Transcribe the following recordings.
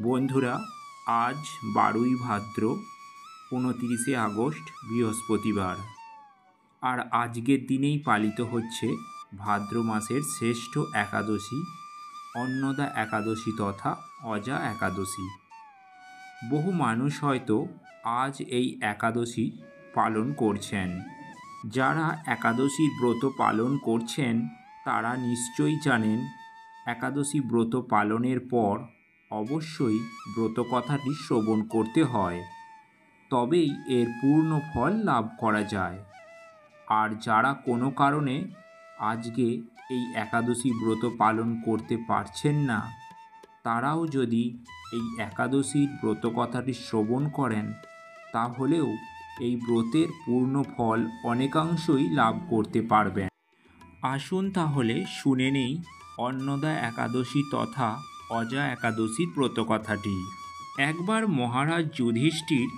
বন্ধুরা, আজ 12ই ভাদ্র, 29শে আগস্ট, বৃহস্পতিবার। আর আজকের দিনেই পালিত হচ্ছে ভাদ্র মাসের শ্রেষ্ঠ একাদশী, অন্নদা একাদশী তথা অজা একাদশী। বহু মানুষ হয়তো আজ এই একাদশী পালন করছেন। যারা একাদশীর ব্রত পালন করছেন তারা নিশ্চয়ই জানেন একাদশী ব্রত পালনের পর অবশ্যই ব্রতকথাটি শ্রবণ করতে হয়, তবেই এর পূর্ণ ফল লাভ করা যায়। আর যারা কোনো কারণে আজকে এই একাদশী ব্রত পালন করতে পারছেন না, তারাও যদি এই একাদশীর ব্রতকথাটি শ্রবণ করেন, তাহলেও এই ব্রতের পূর্ণ ফল অনেকাংশই লাভ করতে পারবেন। আসুন তাহলে শুনে নেই অন্নদা একাদশী তথা অজা একাদশীর ব্রতকথাটি। একবার মহারাজ যুধিষ্ঠির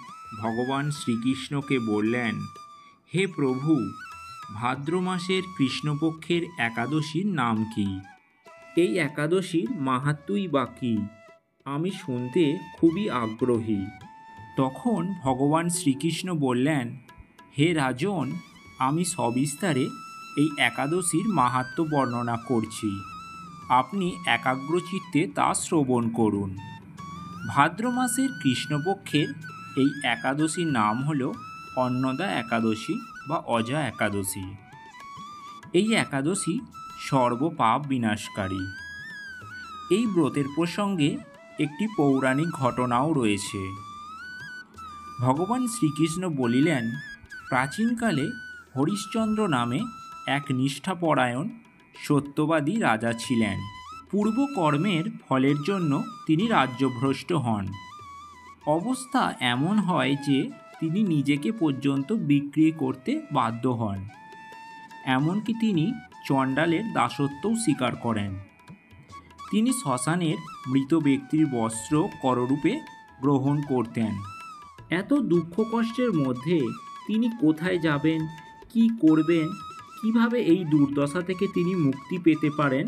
ভগবান শ্রীকৃষ্ণকে বললেন, হে প্রভু, ভাদ্র মাসের কৃষ্ণপক্ষের একাদশীর নাম কি? এই একাদশীর মাহাত্ম্যই বা কী? আমি শুনতে খুবই আগ্রহী। তখন ভগবান শ্রীকৃষ্ণ বললেন, হে রাজন, আমি সবিস্তারে এই একাদশীর মাহাত্ম্য বর্ণনা করছি। আপনি একাগ্রচিত্তে তা শ্রবণ করুন। ভাদ্র মাসের কৃষ্ণপক্ষের এই একাদশীর নাম হল অন্নদা একাদশী বা অজা একাদশী। এই একাদশী সর্বপাপ বিনাশকারী। এই ব্রতের প্রসঙ্গে একটি পৌরাণিক ঘটনাও রয়েছে। ভগবান শ্রীকৃষ্ণ বলিলেন, প্রাচীনকালে হরিশ্চন্দ্র নামে এক নিষ্ঠাপরায়ণ সত্যবাদী রাজা ছিলেন। পূর্বকর্মের ফলের জন্য তিনি রাজ্যভ্রষ্ট হন। অবস্থা এমন হয় যে তিনি নিজেকে পর্যন্ত বিক্রি করতে বাধ্য হন। এমনকি তিনি চণ্ডালের দাসত্বও স্বীকার করেন। তিনি শ্মশানের মৃত ব্যক্তির বস্ত্র কররূপে গ্রহণ করতেন। এত দুঃখ কষ্টের মধ্যে তিনি কোথায় যাবেন, কি করবেন, কিভাবে এই দুর্দশা থেকে তিনি মুক্তি পেতে পারেন,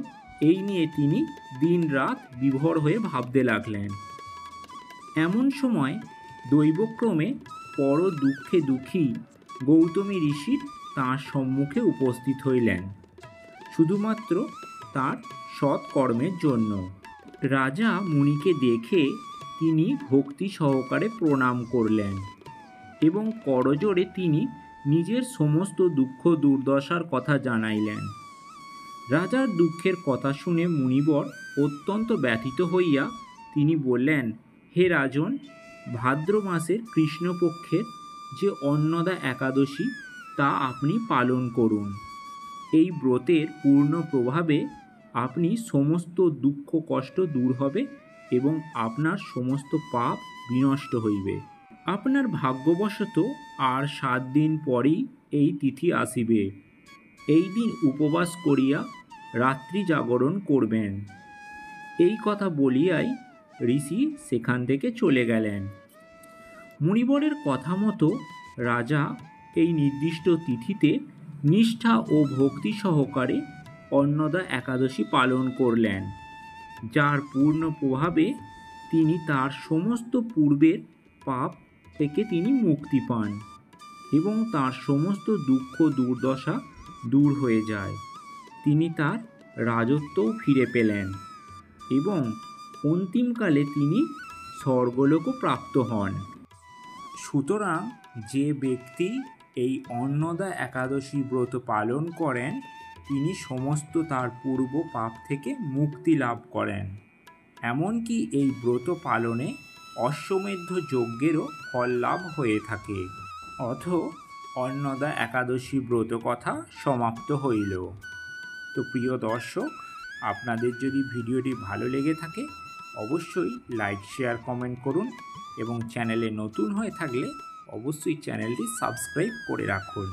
এই নিয়ে তিনি দিনরাত বিভোর হয়ে ভাবতে লাগলেন। এমন সময় দৈবক্রমে পর দুঃখে দুঃখী গৌতমী ঋষি তাঁর সম্মুখে উপস্থিত হইলেন, শুধুমাত্র তার সৎকর্মের জন্য। রাজা মুনিকে দেখে তিনি ভক্তি সহকারে প্রণাম করলেন এবং করজোড়ে তিনি নিজের সমস্ত দুঃখ দুর্দশার কথা জানাইলেন। রাজার দুঃখের কথা শুনে মুনিবর অত্যন্ত ব্যথিত হইয়া তিনি বললেন, হে রাজন, ভাদ্র মাসের কৃষ্ণপক্ষের যে অন্নদা একাদশী তা আপনি পালন করুন। এই ব্রতের পূর্ণ প্রভাবে আপনি সমস্ত দুঃখ কষ্ট দূর হবে এবং আপনার সমস্ত পাপ বিনষ্ট হইবে। আপনার ভাগ্যবশত আর 7 দিন পরেই এই তিথি আসিবে। এই দিন উপবাস করিয়া রাত্রি জাগরণ করবেন। এই কথা বলিয়াই ঋষি সেখান থেকে চলে গেলেন। মুনিবরের কথা মতো রাজা এই নির্দিষ্ট তিথিতে নিষ্ঠা ও ভক্তি সহকারে অন্নদা একাদশী পালন করলেন, যার পূর্ণ প্রভাবে তিনি তার সমস্ত পূর্বের পাপ থেকে তিনি মুক্তি পান এবং তার সমস্ত দুঃখ দুর্দশা দূর হয়ে যায়। তিনি তার রাজত্বও ফিরে পেলেন এবং অন্তিমকালে তিনি স্বর্গলোকও প্রাপ্ত হন। সুতরাং যে ব্যক্তি এই অন্নদা একাদশী ব্রত পালন করেন, তিনি সমস্ত তার পূর্ব পাপ থেকে মুক্তি লাভ করেন। এমনকি এই ব্রত পালনে অশ্বমেধ যজ্ঞেরও ফল লাভ হয়ে থাকে। অথ অন্নদা একাদশী ব্রত কথা সমাপ্ত হইল। তো প্রিয় দর্শক, আপনাদের যদি ভিডিওটি ভালো লেগে থাকে অবশ্যই লাইক, শেয়ার, কমেন্ট করুন এবং চ্যানেলে নতুন হয়ে থাকলে অবশ্যই চ্যানেলটি সাবস্ক্রাইব করে রাখুন।